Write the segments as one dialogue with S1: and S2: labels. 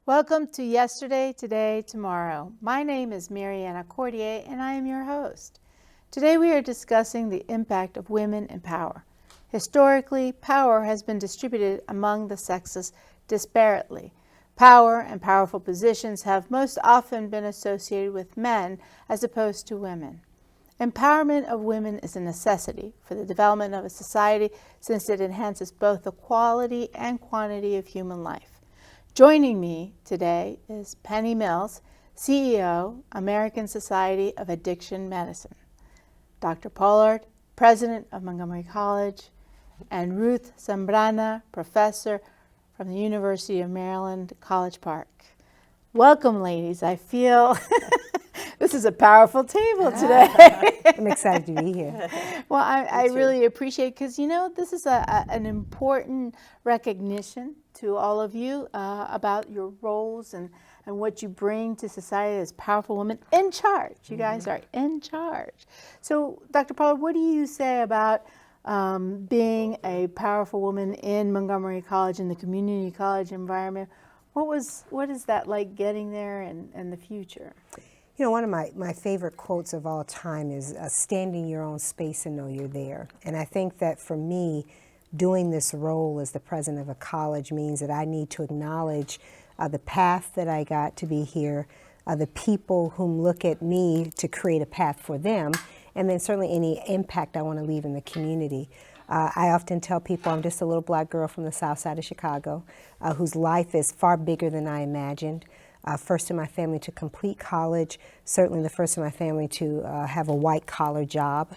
S1: Welcome to Yesterday, Today, Tomorrow. My name is Mariana Cordier and I am your host. Today we are discussing the impact of women in power. Historically, power has been distributed among the sexes disparately. Power and powerful positions have most often been associated with men as opposed to women. Empowerment of women is a necessity for the development of a society since it enhances both the quality and quantity of human life. Joining me today is Penny Mills, CEO, American Society of Addiction Medicine, Dr. Pollard, President of Montgomery College, and Ruth Zambrana, Professor from the University of Maryland, College Park. Welcome, ladies. I feel this is a powerful table today.
S2: I'm excited to be here.
S1: Well, I really appreciate it because, this is an important recognition to all of you about your roles and what you bring to society as powerful women in charge. You guys are in charge. So, Dr. Pollard, what do you say about being a powerful woman in Montgomery College, in the community college environment? What is that like getting there and the future?
S2: You know, one of my favorite quotes of all time is stand in your own space and know you're there. And I think that for me, doing this role as the president of a college means that I need to acknowledge the path that I got to be here, the people whom look at me to create a path for them, and then certainly any impact I want to leave in the community. I often tell people I'm just a little black girl from the south side of Chicago whose life is far bigger than I imagined. First in my family to complete college, certainly the first in my family to have a white-collar job.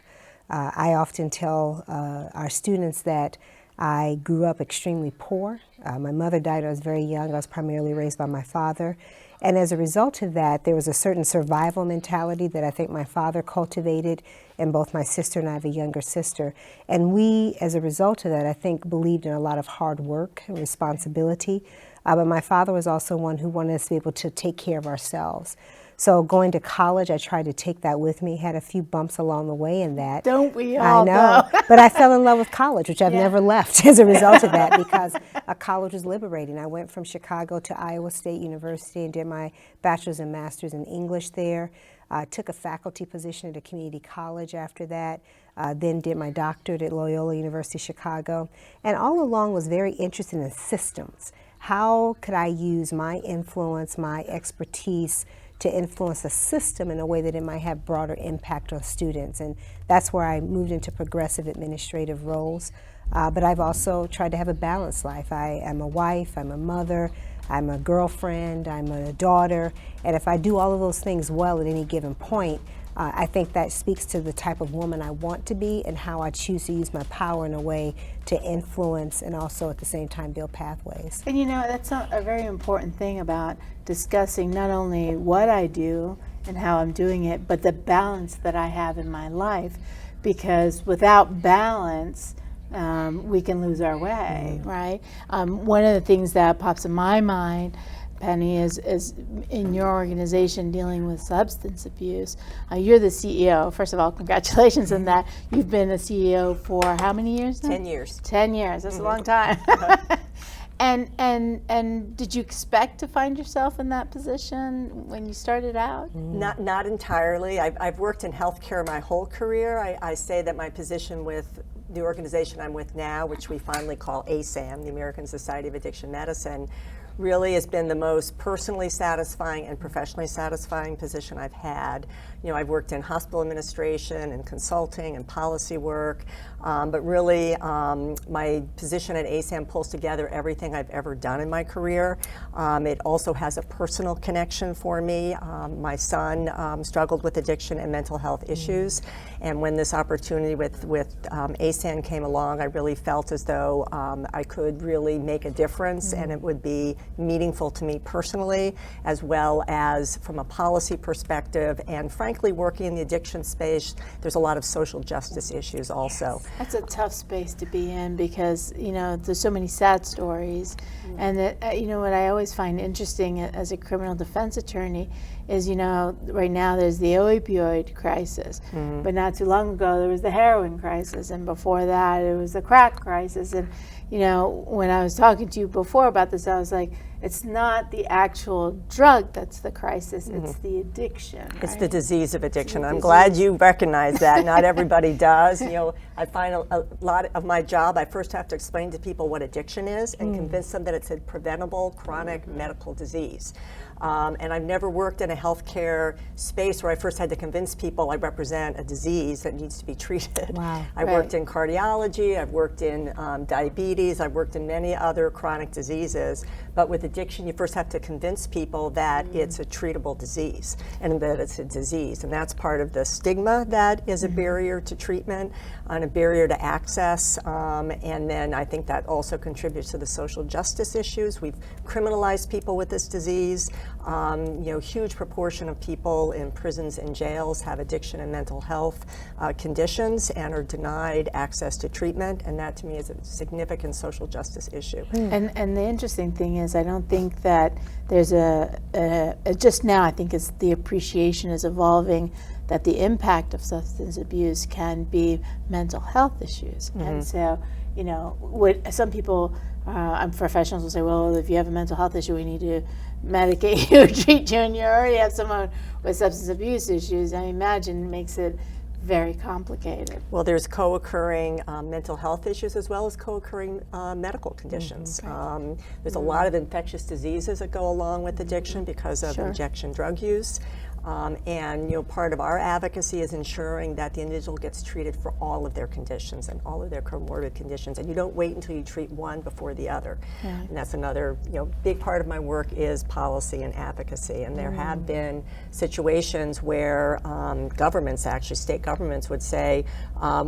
S2: I often tell our students that I grew up extremely poor. My mother died when I was very young. I was primarily raised by my father. And as a result of that, there was a certain survival mentality that I think my father cultivated in both my sister and I have a younger sister. And we, as a result of that, I think believed in a lot of hard work and responsibility. But my father was also one who wanted us to be able to take care of ourselves. So going to college, I tried to take that with me, had a few bumps along the way in that.
S1: Don't we all?
S2: I know, but I fell in love with college, which I've never left as a result of that because college was liberating. I went from Chicago to Iowa State University and did my bachelor's and master's in English there. Took a faculty position at a community college after that, then did my doctorate at Loyola University Chicago, and all along was very interested in systems. How could I use my influence, my expertise to influence a system in a way that it might have broader impact on students? And that's where I moved into progressive administrative roles. But I've also tried to have a balanced life. I am a wife, I'm a mother, I'm a girlfriend, I'm a daughter. And if I do all of those things well at any given point, I think that speaks to the type of woman I want to be and how I choose to use my power in a way to influence and also at the same time build pathways.
S1: And that's a very important thing about discussing not only what I do and how I'm doing it, but the balance that I have in my life. Because without balance, we can lose our way, right? One of the things that pops in my mind, Penny, is in your organization dealing with substance abuse. You're the CEO. First of all, congratulations on that. You've been a CEO for how many years now?
S3: 10 years.
S1: 10 years. That's a long time. And did you expect to find yourself in that position when you started out?
S3: Not entirely. I've worked in healthcare my whole career. I say that my position with the organization I'm with now, which we finally call ASAM, the American Society of Addiction Medicine, really has been the most personally satisfying and professionally satisfying position I've had. I've worked in hospital administration and consulting and policy work, but really my position at ASAM pulls together everything I've ever done in my career. It also has a personal connection for me. My son struggled with addiction and mental health issues, and when this opportunity with ASAM came along, I really felt as though I could really make a difference, and it would be meaningful to me personally, as well as from a policy perspective, and frankly, working in the addiction space, there's a lot of social justice issues also.
S1: That's a tough space to be in because, there's so many sad stories. And that, what I always find interesting as a criminal defense attorney is, right now there's the opioid crisis, but not too long ago there was the heroin crisis, and before that it was the crack crisis. And, you know, when I was talking to you before about this, I was like, it's not the actual drug that's the crisis, it's the addiction.
S3: It's
S1: right?
S3: the disease of addiction.
S1: the
S3: I'm glad
S1: disease.
S3: you recognize that. Not everybody does. You know, I find a lot of my job, I first have to explain to people what addiction is and convince them that it's a preventable chronic medical disease. And I've never worked in a healthcare space where I first had to convince people I represent a disease that needs to be treated.
S2: Wow.
S3: I worked in cardiology, I've worked in diabetes, I've worked in many other chronic diseases, but with addiction you first have to convince people that it's a treatable disease and that it's a disease, and that's part of the stigma that is a barrier to treatment and a barrier to access, and then I think that also contributes to the social justice issues. We've criminalized people with this disease. You know, huge proportion of people in prisons and jails have addiction and mental health conditions and are denied access to treatment, and that to me is a significant social justice issue.
S1: And the interesting thing is, I don't think that there's just now I think is the appreciation is evolving that the impact of substance abuse can be mental health issues. And so, you know, what some people, professionals will say, well, if you have a mental health issue, we need to medicate you or treat you, and you already have someone with substance abuse issues. I imagine it makes it very complicated.
S3: Well, there's co-occurring mental health issues as well as co-occurring medical conditions. There's a lot of infectious diseases that go along with addiction because of injection drug use. And you know, part of our advocacy is ensuring that the individual gets treated for all of their conditions and all of their comorbid conditions, and you don't wait until you treat one before the other. And that's another, you know, big part of my work is policy and advocacy. And there have been situations where governments, actually state governments, would say,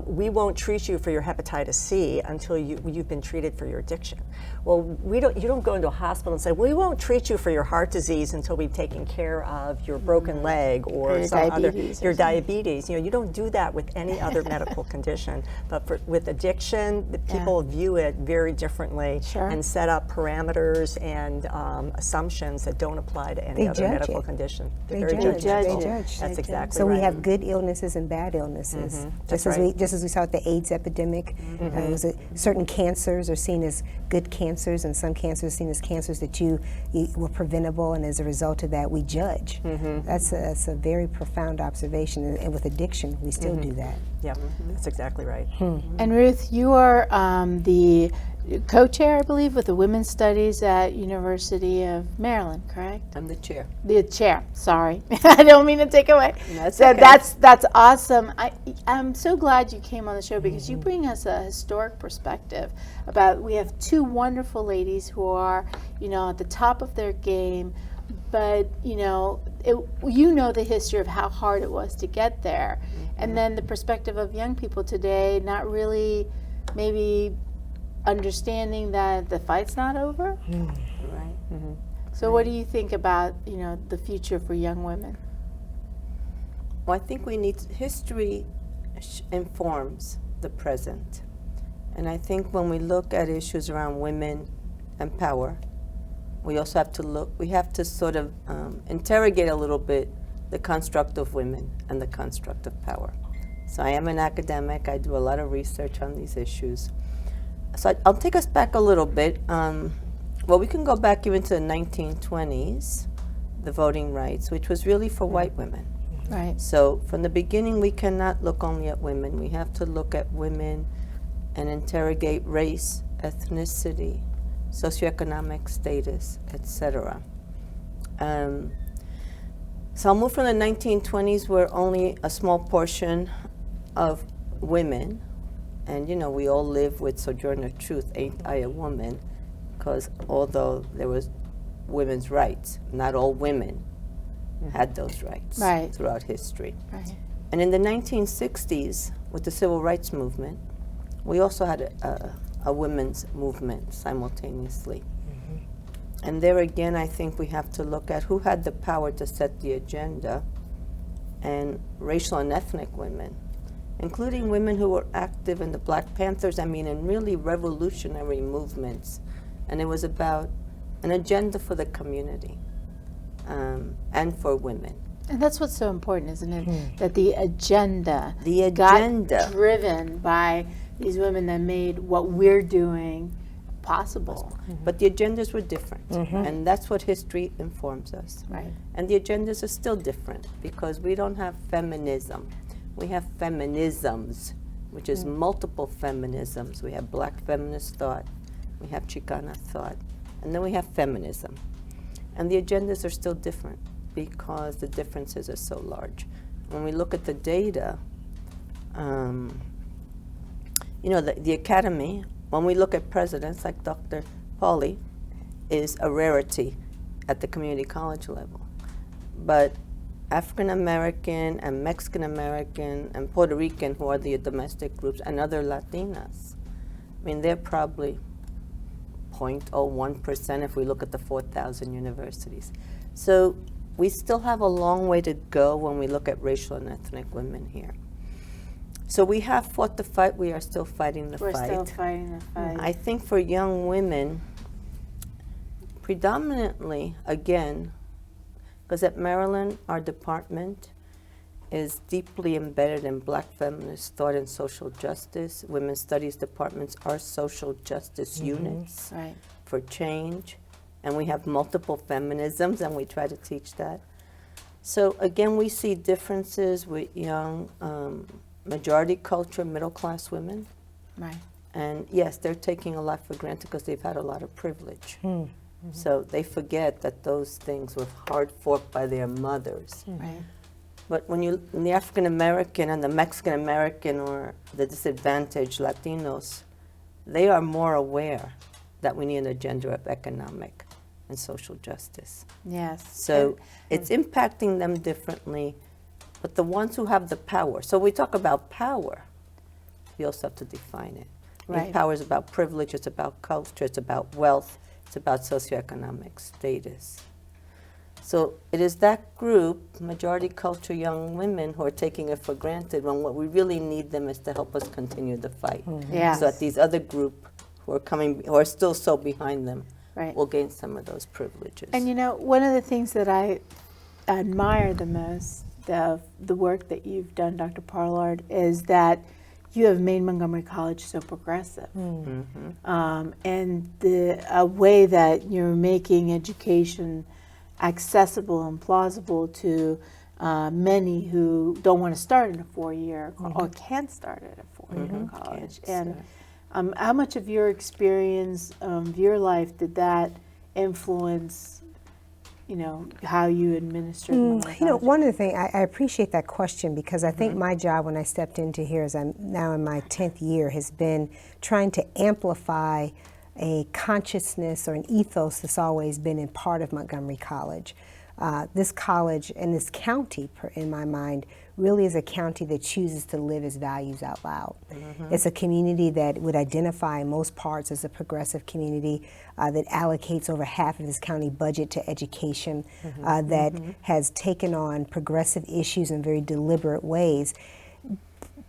S3: we won't treat you for your hepatitis C until you've been treated for your addiction. Well, you don't go into a hospital and say, we won't treat you for your heart disease until we've taken care of your broken leg or your diabetes. You know, you don't do that with any other medical condition. But with addiction, the people view it very differently and set up parameters and assumptions that don't apply to any other medical condition.
S2: They judge.
S3: That's exactly
S2: so
S3: right.
S2: we have good illnesses and bad illnesses. Just as we saw with the AIDS epidemic, certain cancers are seen as good cancers, and some cancers are seen as cancers that you were preventable, and as a result of that, we judge. That's a very profound observation, and with addiction, we still do that.
S3: Yeah, that's exactly right.
S1: And Ruth, you are the co-chair, I believe, with the Women's Studies at University of Maryland, correct?
S4: I'm the chair.
S1: The chair, sorry. I don't mean to take away.
S4: That's
S1: So
S4: okay.
S1: that's awesome. I'm so glad you came on the show because you bring us a historic perspective about, we have two wonderful ladies who are, you know, at the top of their game, but you know the history of how hard it was to get there, and then the perspective of young people today not really maybe understanding that the fight's not over.
S4: Right.
S1: So what do you think about, you know, the future for young women?
S4: Well, I think we need history informs the present, and I think when we look at issues around women and power, we also have to look. We have to sort of interrogate a little bit the construct of women and the construct of power. So I am an academic. I do a lot of research on these issues. So I'll take us back a little bit. Well, we can go back even to the 1920s, the voting rights, which was really for white women.
S1: Right.
S4: So from the beginning, we cannot look only at women. We have to look at women and interrogate race, ethnicity, socioeconomic status, etc. So I'll move from the 1920s, where only a small portion of women, and you know, we all live with Sojourner Truth, ain't I a woman? Because although there was women's rights, not all women had those rights throughout history.
S1: Right.
S4: And in the 1960s, with the civil rights movement, we also had a women's movement simultaneously. And there again, I think we have to look at who had the power to set the agenda, and racial and ethnic women, including women who were active in the Black Panthers, I mean, in really revolutionary movements. And it was about an agenda for the community and for women.
S1: And that's what's so important, isn't it? That the agenda got driven by these women that made what we're doing possible.
S4: But the agendas were different, and that's what history informs us.
S1: Right.
S4: And the agendas are still different because we don't have feminism. We have feminisms, which is multiple feminisms. We have black feminist thought, we have Chicana thought, and then we have feminism. And the agendas are still different because the differences are so large. When we look at the data, you know, the academy, when we look at presidents like Dr. Pauly, is a rarity at the community college level. But African American and Mexican American and Puerto Rican, who are the domestic groups, and other Latinas, I mean, they're probably 0.01% if we look at the 4,000 universities. So we still have a long way to go when we look at racial and ethnic women here. So we have fought the fight. We are still fighting the fight.
S1: We're still fighting the fight.
S4: I think for young women, predominantly, again, because at Maryland, our department is deeply embedded in black feminist thought and social justice. Women's studies departments are social justice units
S1: Right.
S4: for change. And we have multiple feminisms, and we try to teach that. So again, we see differences with young majority culture, middle-class women.
S1: Right.
S4: And yes, they're taking a lot for granted because they've had a lot of privilege. So they forget that those things were hard fought by their mothers.
S1: Right.
S4: But when you, the African American and the Mexican American or the disadvantaged Latinos, they are more aware that we need an agenda of economic and social justice.
S1: Yes.
S4: So it's impacting them differently, but the ones who have the power, so we talk about power, we also have to define it.
S1: Right.
S4: Power is about privilege, it's about culture, it's about wealth, it's about socioeconomic status. So it is that group, majority culture young women, who are taking it for granted when what we really need them is to help us continue the fight.
S1: Yes.
S4: So that these other group who are coming, who are still so behind them,
S1: Right.
S4: will gain some of those privileges.
S1: And you know, one of the things that I admire the most of the work that you've done, Dr. Pollard, is that you have made Montgomery College so progressive. And a way that you're making education accessible and plausible to many who don't want to start in a four-year or can't start at a four-year college. And how much of your experience of your life did that influence, you know, how you administered Montgomery
S2: You know,
S1: College?
S2: one of the things, I appreciate that question because I think my job when I stepped into here, as I'm now in my 10th year, has been trying to amplify a consciousness or an ethos that's always been in part of Montgomery College. This college and this county, in my mind, really is a county that chooses to live its values out loud. It's a community that would identify in most parts as a progressive community that allocates over half of this county budget to education, that has taken on progressive issues in very deliberate ways.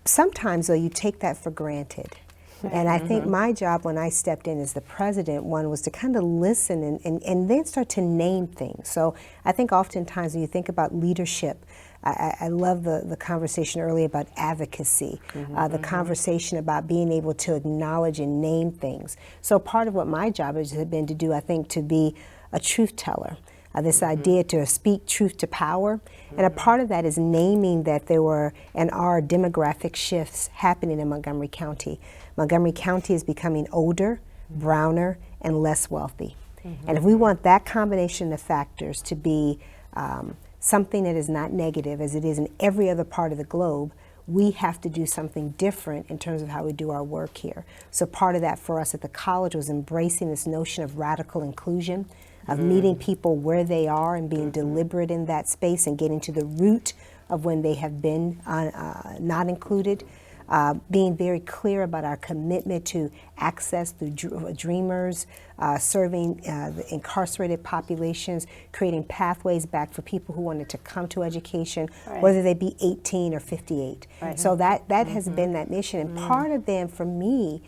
S2: Sometimes, though, you take that for granted. And I think my job when I stepped in as the president, one was to kind of listen and then start to name things. So I think oftentimes when you think about leadership, I love the conversation earlier about advocacy, the conversation about being able to acknowledge and name things. So part of what my job has been to do, I think, to be a truth teller. This idea to speak truth to power. And a part of that is naming that there were and are demographic shifts happening in Montgomery County. Montgomery County is becoming older, browner, and less wealthy. And if we want that combination of factors to be something that is not negative as it is in every other part of the globe, we have to do something different in terms of how we do our work here. So part of that for us at the college was embracing this notion of radical inclusion, of meeting people where they are and being deliberate in that space and getting to the root of when they have been not included, being very clear about our commitment to access through dreamers, serving the incarcerated populations, creating pathways back for people who wanted to come to education, whether they be 18 or 58. So that has been that mission. And part of them, for me,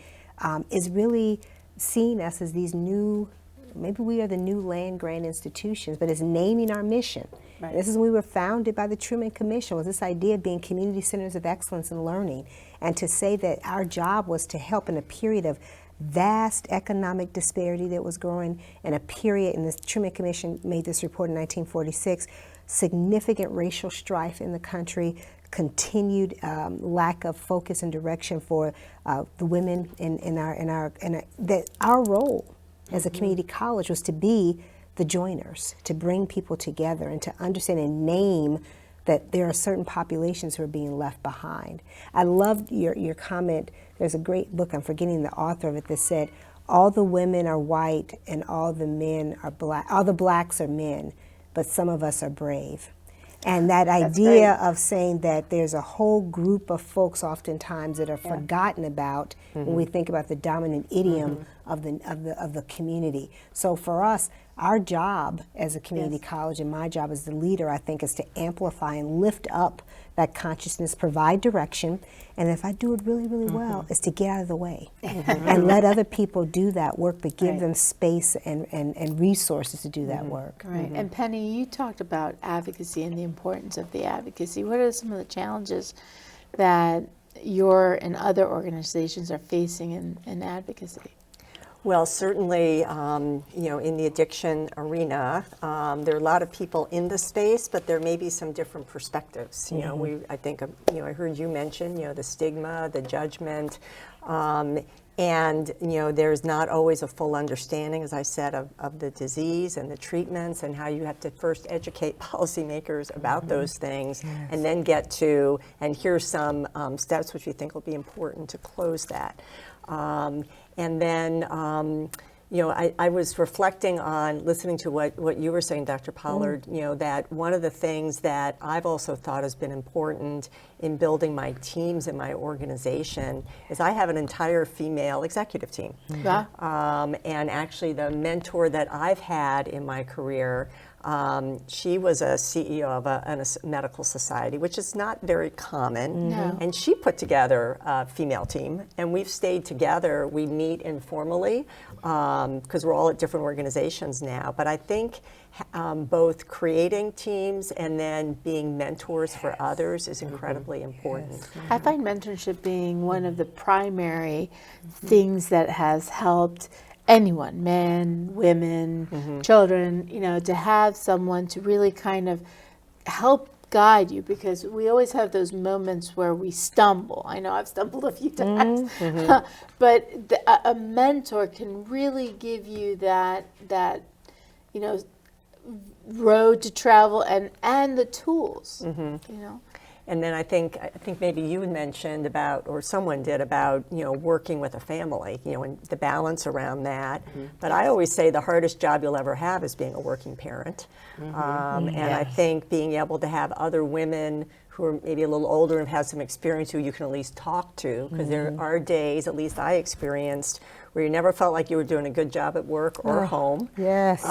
S2: is really seeing us as these new, maybe we are the new land-grant institutions, but it's naming our mission. This is when we were founded by the Truman Commission, was this idea of being community centers of excellence and learning, and to say that our job was to help in a period of vast economic disparity that was growing, and a period, and the Truman Commission made this report in 1946, significant racial strife in the country, continued lack of focus and direction for the women that our role as a community college was to be the joiners, to bring people together and to understand and name that there are certain populations who are being left behind. I loved your comment. There's a great book, I'm forgetting the author of it, that said, all the women are white and all the men are black, all the blacks are men, but some of us are brave. And that idea of saying that there's a whole group of folks oftentimes that are forgotten about when we think about the dominant idiom of the community. So for us, our job as a community college, and my job as the leader, I think, is to amplify and lift up that consciousness, provide direction, and if I do it really, really well, is to get out of the way and let other people do that work, but give them space and resources to do that work.
S1: Right. And Penny, you talked about advocacy and the importance of the advocacy. What are some of the challenges that your and other organizations are facing in advocacy?
S3: Well, certainly, in the addiction arena, there are a lot of people in the space, but there may be some different perspectives. I think, I heard you mention, the stigma, the judgment, and, there's not always a full understanding, as I said, of the disease and the treatments and how you have to first educate policymakers about those things and then get to, and here's some steps which we think will be important to close that. And then, I was reflecting on listening to what you were saying, Dr. Pollard, that one of the things that I've also thought has been important in building my teams in my organization is I have an entire female executive team. And actually the mentor that I've had in my career, she was a CEO of a medical society, which is not very common. And she put together a female team, and we've stayed together. We meet informally because we're all at different organizations now. But I think both creating teams and then being mentors for others is incredibly important.
S1: I find mentorship being one of the primary things that has helped anyone, men, women, children, to have someone to really kind of help guide you, because we always have those moments where we stumble. I know I've stumbled a few times, but a mentor can really give you that road to travel and the tools,
S3: And then I think maybe you mentioned about, or someone did about, working with a family, and the balance around that. But I always say the hardest job you'll ever have is being a working parent. And I think being able to have other women who are maybe a little older and have some experience who you can at least talk to, because there are days, at least I experienced, where you never felt like you were doing a good job at work or home.
S2: Yes.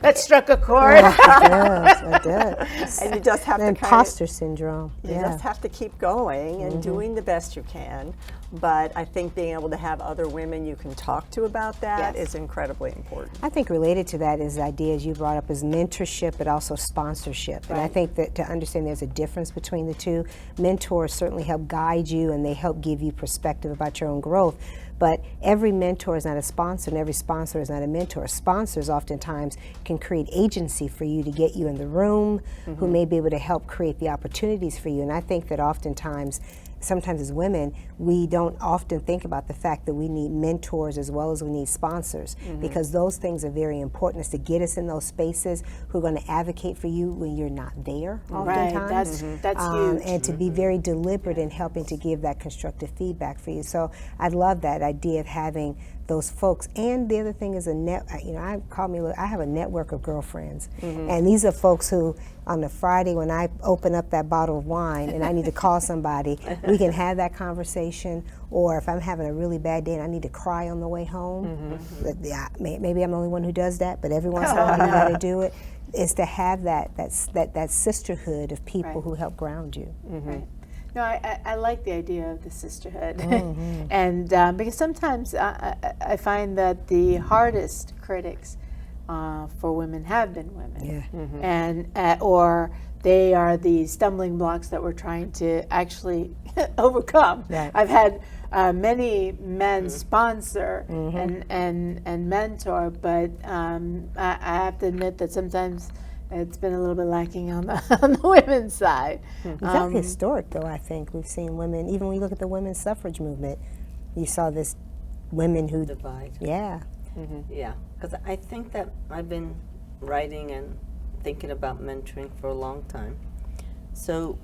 S1: That struck a chord.
S2: It does.
S3: And you just have to
S2: imposter syndrome.
S3: You just have to keep going and doing the best you can. But I think being able to have other women you can talk to about that is incredibly important.
S2: I think related to that is the ideas you brought up is mentorship, but also sponsorship. And I think that to understand there's a difference between the two. Mentors certainly help guide you and they help give you perspective about your own growth. But every mentor is not a sponsor, and every sponsor is not a mentor. Sponsors oftentimes can create agency for you to get you in the room, who may be able to help create the opportunities for you. And I think that oftentimes, sometimes as women, we don't often think about the fact that we need mentors as well as we need sponsors, because those things are very important, is to get us in those spaces who are going to advocate for you when you're not there oftentimes.
S1: That's huge.
S2: And to be very deliberate in helping to give that constructive feedback for you. So I love that idea of having those folks. And the other thing is I have a network of girlfriends, and these are folks who on a Friday when I open up that bottle of wine and I need to call somebody, we can have that conversation. Or if I'm having a really bad day and I need to cry on the way home, maybe I'm the only one who does that, but every once in a while you got to do it. Is to have that sisterhood of people who help ground you.
S1: No, I like the idea of the sisterhood, and because sometimes I find that the hardest critics for women have been women, and or they are the stumbling blocks that we're trying to actually overcome. I've had many men sponsor and mentor, but I have to admit that sometimes it's been a little bit lacking on the, on the women's side.
S2: That's historic, though, I think. We've seen women, even when you look at the women's suffrage movement, you saw this women who,
S4: Divide.
S2: yeah.
S4: Yeah, because I think that I've been writing and thinking about mentoring for a long time. So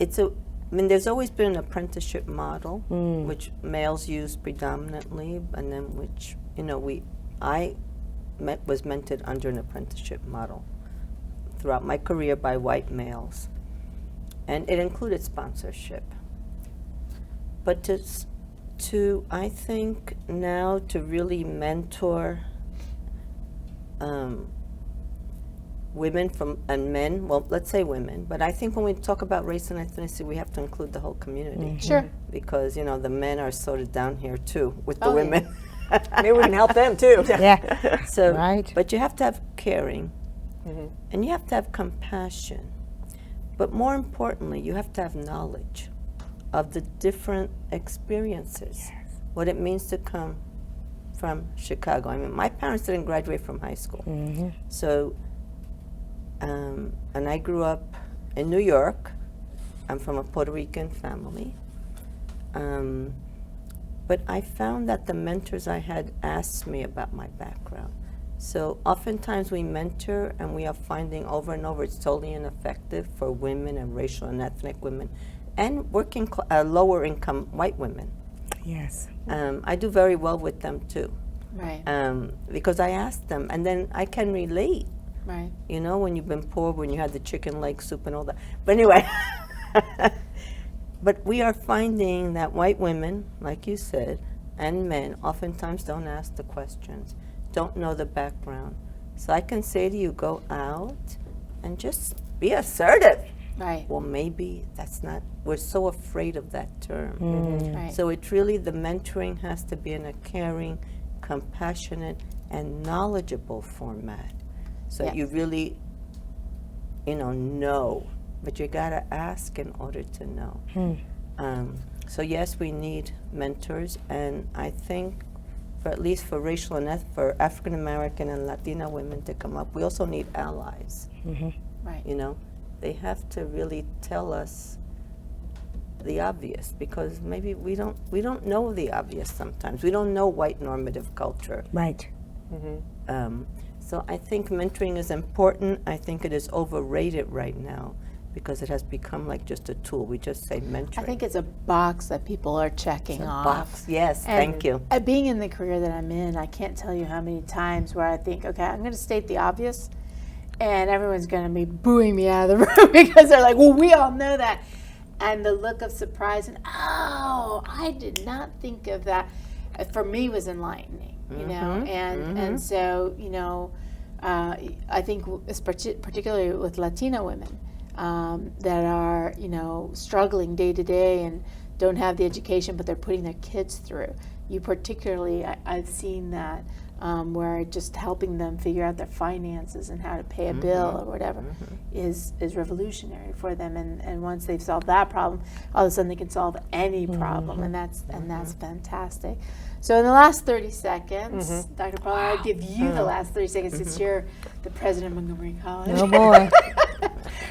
S4: I mean, there's always been an apprenticeship model, which males use predominantly, and then which, you know, I was mentored under an apprenticeship model throughout my career by white males. And it included sponsorship. But to I think now to really mentor women and men, well, let's say women, but I think when we talk about race and ethnicity, we have to include the whole community.
S1: Sure.
S4: Because, you know, the men are sort of down here too with the
S1: Oh, yeah.
S4: women.
S3: Maybe we can help them too.
S2: Yeah.
S4: So,
S2: Right.
S4: but you have to have caring, and you have to have compassion. But more importantly, you have to have knowledge of the different experiences, what it means to come from Chicago. I mean, my parents didn't graduate from high school. So, and I grew up in New York. I'm from a Puerto Rican family. But I found that the mentors I had asked me about my background. So oftentimes we mentor and we are finding over and over it's totally ineffective for women and racial and ethnic women and working lower income white women.
S2: Yes.
S4: I do very well with them too.
S1: Right.
S4: Because I asked them and then I can relate.
S1: Right.
S4: You know, when you've been poor, when you had the chicken leg soup and all that. But anyway, but we are finding that white women, like you said, and men oftentimes don't ask the questions, don't know the background. So I can say to you, go out and just be assertive.
S1: Right.
S4: Well, maybe that's not, we're so afraid of that term.
S1: Right.
S4: So it's really, the mentoring has to be in a caring, compassionate, and knowledgeable format. So
S1: Yes.
S4: you really, know, but you gotta ask in order to know. So yes, we need mentors, and I think for at least for racial and for African American and Latina women to come up, we also need allies.
S1: Right.
S4: You know, they have to really tell us the obvious, because maybe we don't know the obvious sometimes. We don't know white normative culture.
S2: Right.
S4: So I think mentoring is important. I think it is overrated right now because it has become like just a tool. We just say mentoring.
S1: I think it's a box that people are checking off.
S4: Box. Yes,
S1: And
S4: thank you.
S1: Being in the career that I'm in, I can't tell you how many times where I think, okay, I'm going to state the obvious, and everyone's going to be booing me out of the room because they're like, well, we all know that. And the look of surprise and, oh, I did not think of that, for me was enlightening, you know. And so, I think it's particularly with Latina women that are, struggling day to day and don't have the education, but they're putting their kids through. You particularly, I've seen that where just helping them figure out their finances and how to pay a bill or whatever is revolutionary for them. And once they've solved that problem, all of a sudden they can solve any problem, and that's fantastic. So in the last 30 seconds, Dr. Pollard, I'll give you the last 30 seconds since you're the president of Montgomery College.
S2: Oh boy.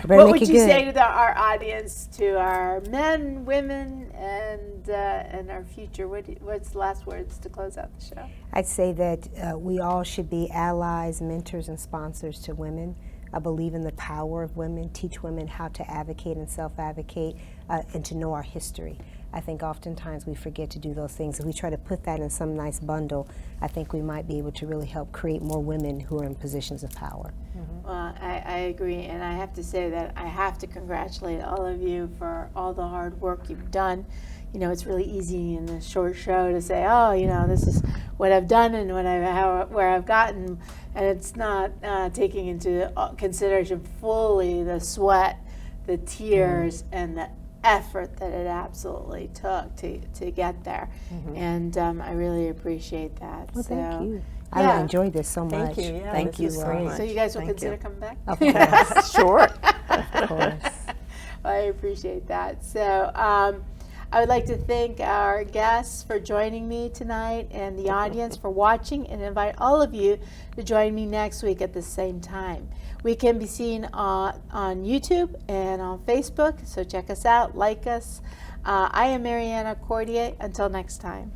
S1: What would you say to our audience, to our men, women, and our future? What's the last words to close out the show?
S2: I'd say that we all should be allies, mentors, and sponsors to women. I believe in the power of women, teach women how to advocate and self-advocate, and to know our history. I think oftentimes we forget to do those things. If we try to put that in some nice bundle, I think we might be able to really help create more women who are in positions of power.
S1: Well, I agree, and I have to say that I have to congratulate all of you for all the hard work you've done. It's really easy in a short show to say, oh, this is what I've done and where I've gotten, and it's not taking into consideration fully the sweat, the tears, and the effort that it absolutely took to get there. And I really appreciate that.
S2: Well, thank you.
S1: Yeah.
S2: I enjoyed this so much.
S3: Thank you. Yeah,
S4: Thank you
S3: this was
S4: so
S3: great.
S4: much.
S1: So you guys will
S4: Thank
S1: consider
S4: you.
S1: coming back?
S2: Of course.
S3: Sure.
S2: Of course.
S1: I appreciate that. So I would like to thank our guests for joining me tonight and the audience for watching, and invite all of you to join me next week at the same time. We can be seen on YouTube and on Facebook, so check us out, like us. I am Mariana Cordier. Until next time.